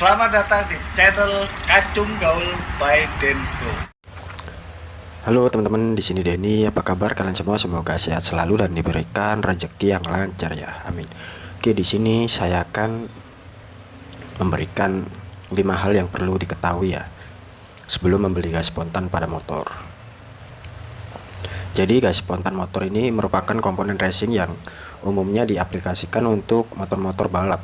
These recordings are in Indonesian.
Selamat datang di channel Kacung Gaul by Denko. Halo teman-teman, di sini Denny. Apa kabar kalian semua? Semoga sehat selalu dan diberikan rezeki yang lancar ya. Amin. Oke, di sini saya akan memberikan 5 hal yang perlu diketahui ya sebelum membeli gas spontan pada motor. Jadi gas spontan motor ini merupakan komponen racing yang umumnya diaplikasikan untuk motor-motor balap.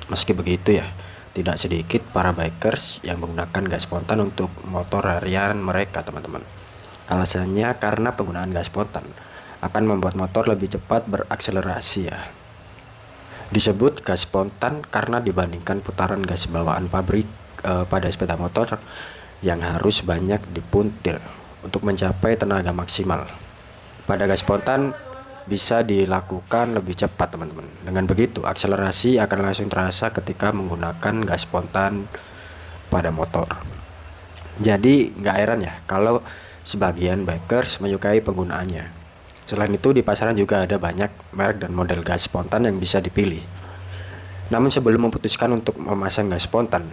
Meski begitu ya, tidak sedikit para bikers yang menggunakan gas spontan untuk motor harian mereka, teman-teman. Alasannya karena penggunaan gas spontan akan membuat motor lebih cepat berakselerasi ya. Disebut gas spontan karena dibandingkan putaran gas bawaan pabrik pada sepeda motor yang harus banyak dipuntir untuk mencapai tenaga maksimal. Pada gas spontan bisa dilakukan lebih cepat, teman-teman. Dengan begitu akselerasi akan langsung terasa ketika menggunakan gas spontan pada motor. Jadi nggak heran ya kalau sebagian bikers menyukai penggunaannya. Selain itu di pasaran juga ada banyak merek dan model gas spontan yang bisa dipilih. Namun sebelum memutuskan untuk memasang gas spontan,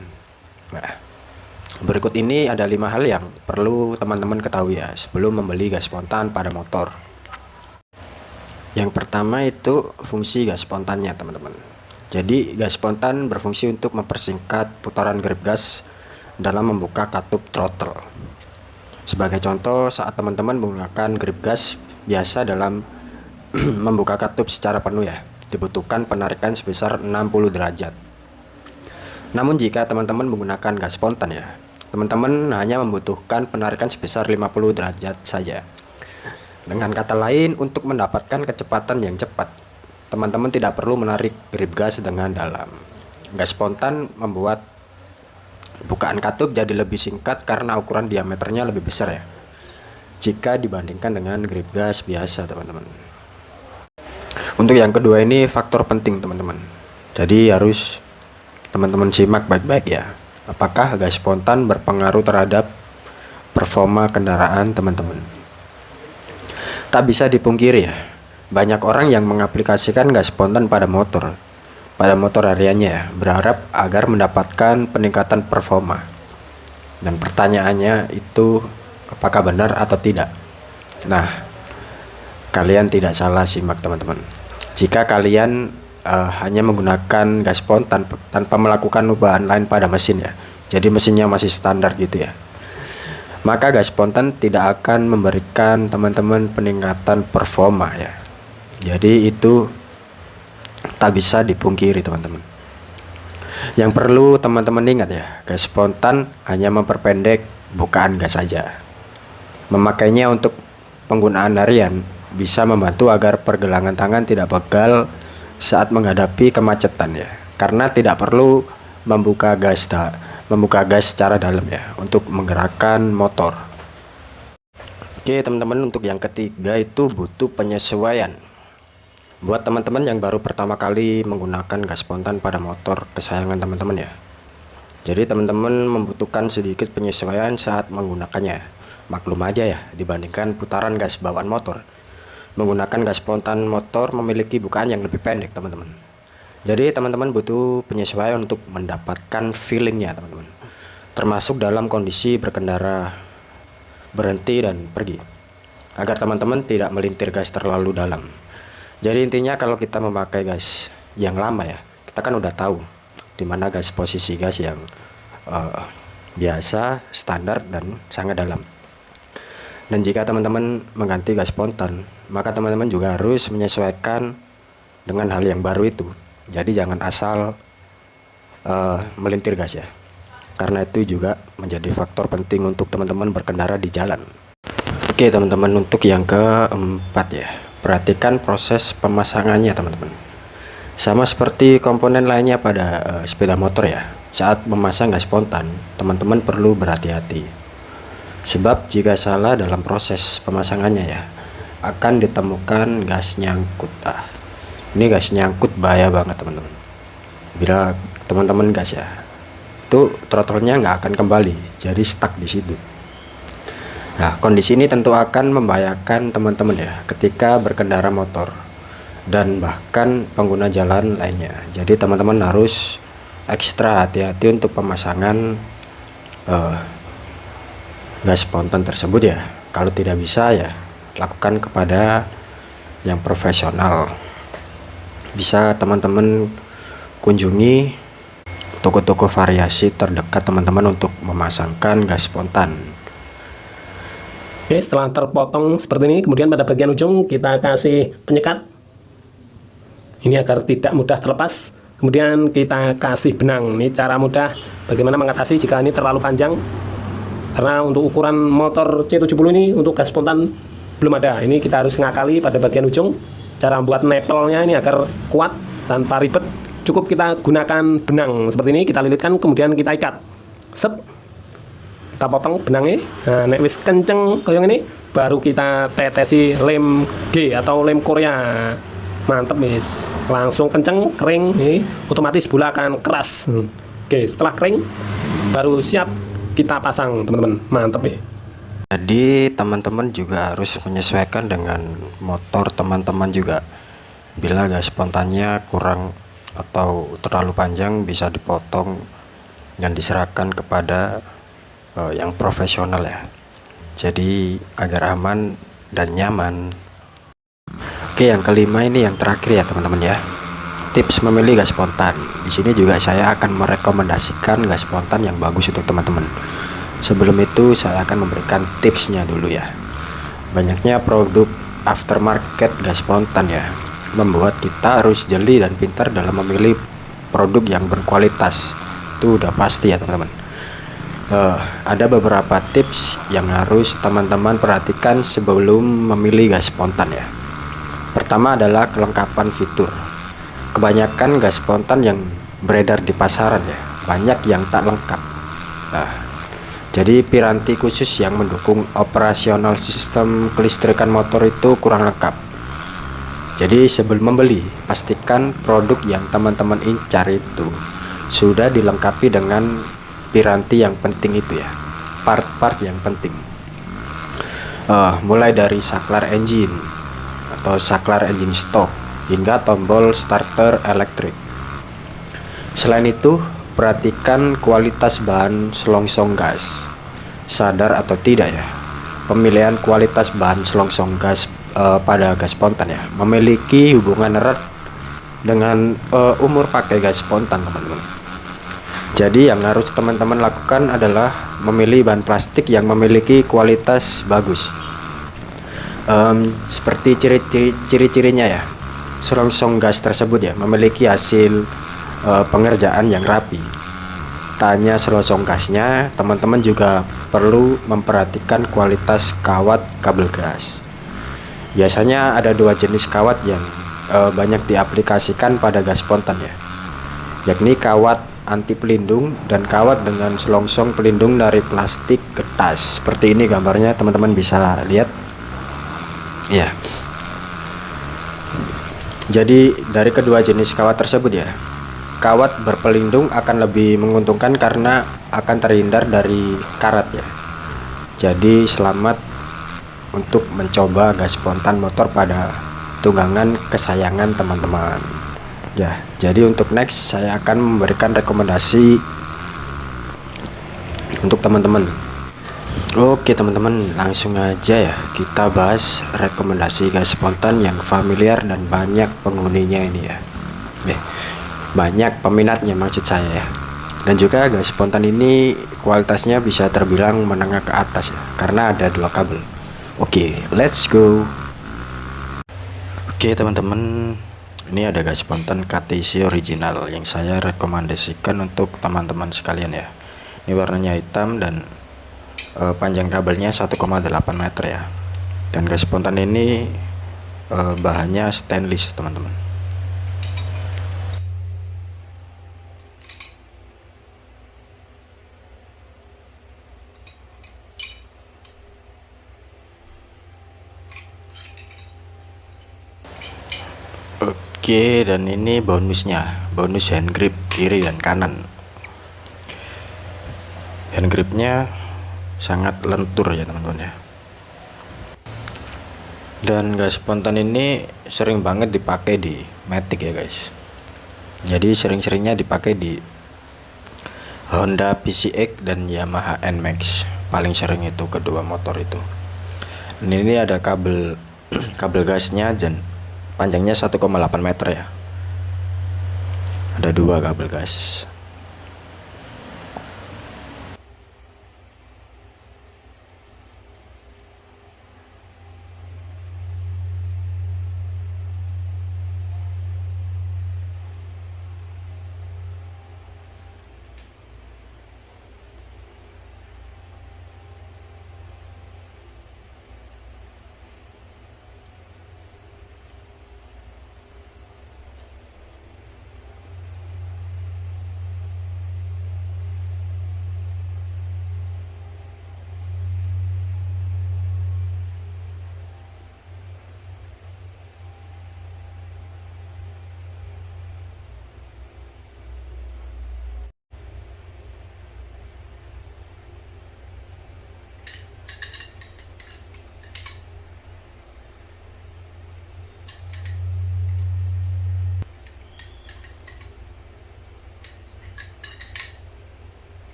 nah, berikut ini ada 5 hal yang perlu teman-teman ketahui ya sebelum membeli gas spontan pada motor. Yang pertama itu fungsi gas spontannya, teman-teman. Jadi gas spontan berfungsi untuk mempersingkat putaran grip gas dalam membuka katup throttle. Sebagai contoh, saat teman-teman menggunakan grip gas biasa dalam membuka katup secara penuh ya, dibutuhkan penarikan sebesar 60 derajat. Namun jika teman-teman menggunakan gas spontan ya, teman-teman hanya membutuhkan penarikan sebesar 50 derajat saja. Dengan kata lain, untuk mendapatkan kecepatan yang cepat, teman-teman tidak perlu menarik grip gas dengan dalam. Gas spontan membuat bukaan katup jadi lebih singkat karena ukuran diameternya lebih besar ya, jika dibandingkan dengan grip gas biasa, teman-teman. Untuk yang kedua ini faktor penting, teman-teman. Jadi harus teman-teman simak baik-baik ya. Apakah gas spontan berpengaruh terhadap performa kendaraan teman-teman? Tak bisa dipungkiri ya, banyak orang yang mengaplikasikan gas spontan pada motor hariannya ya, berharap agar mendapatkan peningkatan performa. Dan pertanyaannya itu apakah benar atau tidak? Nah, kalian tidak salah simak, teman-teman. Jika kalian hanya menggunakan gas spontan tanpa melakukan perubahan lain pada mesin ya, jadi mesinnya masih standar gitu ya, maka gas spontan tidak akan memberikan teman-teman peningkatan performa ya. Jadi itu tak bisa dipungkiri, teman-teman. Yang perlu teman-teman ingat ya, gas spontan hanya memperpendek bukaan gas saja. Memakainya untuk penggunaan harian bisa membantu agar pergelangan tangan tidak pegal saat menghadapi kemacetan ya, karena tidak perlu membuka gas secara dalam ya untuk menggerakkan motor. Oke, teman-teman, untuk yang ketiga itu butuh penyesuaian. Buat teman-teman yang baru pertama kali menggunakan gas spontan pada motor kesayangan teman-teman ya, jadi teman-teman membutuhkan sedikit penyesuaian saat menggunakannya. Maklum aja ya, dibandingkan putaran gas bawaan motor, menggunakan gas spontan motor memiliki bukaan yang lebih pendek, teman-teman. Jadi teman-teman butuh penyesuaian untuk mendapatkan feelingnya, teman-teman, termasuk dalam kondisi berkendara, berhenti dan pergi, agar teman-teman tidak melintir gas terlalu dalam. Jadi intinya kalau kita memakai gas yang lama ya, kita kan udah tahu di mana posisi gas yang biasa, standar dan sangat dalam. Dan jika teman-teman mengganti gas spontan, maka teman-teman juga harus menyesuaikan dengan hal yang baru itu. Jadi jangan asal melintir gas ya, karena itu juga menjadi faktor penting untuk teman-teman berkendara di jalan. Oke, teman-teman, untuk yang keempat ya, perhatikan proses pemasangannya, teman-teman. Sama seperti komponen lainnya pada sepeda motor ya, saat memasang gas spontan, teman-teman perlu berhati-hati. Sebab jika salah dalam proses pemasangannya ya, akan ditemukan gas nyangkut. Ini gas nyangkut bahaya banget, teman-teman. Bila teman-teman gas ya, itu throttle-nya nggak akan kembali, jadi stuck di situ. Nah, kondisi ini tentu akan membahayakan teman-teman ya ketika berkendara motor dan bahkan pengguna jalan lainnya. Jadi teman-teman harus ekstra hati-hati untuk pemasangan gas spontan tersebut ya. Kalau tidak bisa ya lakukan kepada yang profesional. Bisa teman-teman kunjungi toko-toko variasi terdekat teman-teman untuk memasangkan gas spontan. Oke, setelah terpotong seperti ini, kemudian pada bagian ujung kita kasih penyekat ini agar tidak mudah terlepas. Kemudian kita kasih benang. Ini cara mudah bagaimana mengatasi jika ini terlalu panjang, karena untuk ukuran motor C70 ini untuk gas spontan belum ada. Ini kita harus ngakali pada bagian ujung. Cara membuat nepelnya ini agar kuat tanpa ribet, cukup kita gunakan benang seperti ini. Kita lilitkan kemudian kita ikat. Sep, kita potong benangnya. Nah, nek wis kenceng kayak ini, baru kita tetesi lem G atau lem Korea. Mantep wis, langsung kenceng, kering nih, otomatis bola akan keras. Oke, setelah kering baru siap kita pasang teman-teman. Mantep ya. Jadi teman-teman juga harus menyesuaikan dengan motor teman-teman juga. Bila gas spontannya kurang atau terlalu panjang, bisa dipotong dan diserahkan kepada yang profesional ya. Jadi agar aman dan nyaman. Oke, yang kelima ini yang terakhir ya teman-teman ya. Tips memilih gas spontan. Di sini juga saya akan merekomendasikan gas spontan yang bagus untuk teman-teman. Sebelum itu saya akan memberikan tipsnya dulu ya. Banyaknya produk aftermarket gas spontan ya, membuat kita harus jeli dan pintar dalam memilih produk yang berkualitas. Itu udah pasti ya teman-teman. Ada beberapa tips yang harus teman-teman perhatikan sebelum memilih gas spontan ya. Pertama adalah kelengkapan fitur. Kebanyakan gas spontan yang beredar di pasaran ya, banyak yang tak lengkap. Nah, jadi piranti khusus yang mendukung operasional sistem kelistrikan motor itu kurang lengkap. Jadi sebelum membeli, pastikan produk yang teman-teman incar itu sudah dilengkapi dengan piranti yang penting itu ya, part-part yang penting. Mulai dari saklar engine atau saklar engine stop hingga tombol starter elektrik. Selain itu, perhatikan kualitas bahan selongsong gas. Sadar atau tidak ya, pemilihan kualitas bahan selongsong gas pada gas spontan ya memiliki hubungan erat dengan umur pakai gas spontan teman-teman. Jadi yang harus teman-teman lakukan adalah memilih bahan plastik yang memiliki kualitas bagus. Seperti ciri-cirinya ya, selongsong gas tersebut ya memiliki hasil pengerjaan yang rapi. Tanya selongsong gasnya, teman-teman juga perlu memperhatikan kualitas kawat kabel gas. Biasanya ada dua jenis kawat yang banyak diaplikasikan pada gas spontan ya, yakni kawat anti pelindung dan kawat dengan selongsong pelindung dari plastik kertas. Seperti ini gambarnya, teman-teman bisa lihat ya. Jadi dari kedua jenis kawat tersebut ya, kawat berpelindung akan lebih menguntungkan karena akan terhindar dari karat ya. Jadi selamat untuk mencoba gas spontan motor pada tunggangan kesayangan teman-teman ya. Jadi untuk next saya akan memberikan rekomendasi untuk teman-teman. Oke teman-teman, langsung aja ya kita bahas rekomendasi gas spontan yang familiar dan banyak penghuninya ini ya. Banyak peminatnya maksud saya ya. Dan juga gas spontan ini kualitasnya bisa terbilang menengah ke atas ya, karena ada dua kabel. Oke, let's go. Oke teman-teman, ini ada gas spontan KTC original yang saya rekomendasikan untuk teman-teman sekalian ya. Ini warnanya hitam dan panjang kabelnya 1,8 meter ya. Dan gas spontan ini bahannya stainless teman-teman. Oke, dan ini bonusnya, bonus hand grip kiri dan kanan. Hand gripnya sangat lentur ya teman-teman ya. Dan gas spontan ini sering banget dipakai di Matic ya guys. Jadi sering-seringnya dipakai di Honda PCX dan Yamaha NMAX. Paling sering itu kedua motor itu. Dan ini ada kabel kabel gasnya dan panjangnya 1,8 meter ya. Ada dua kabel gas.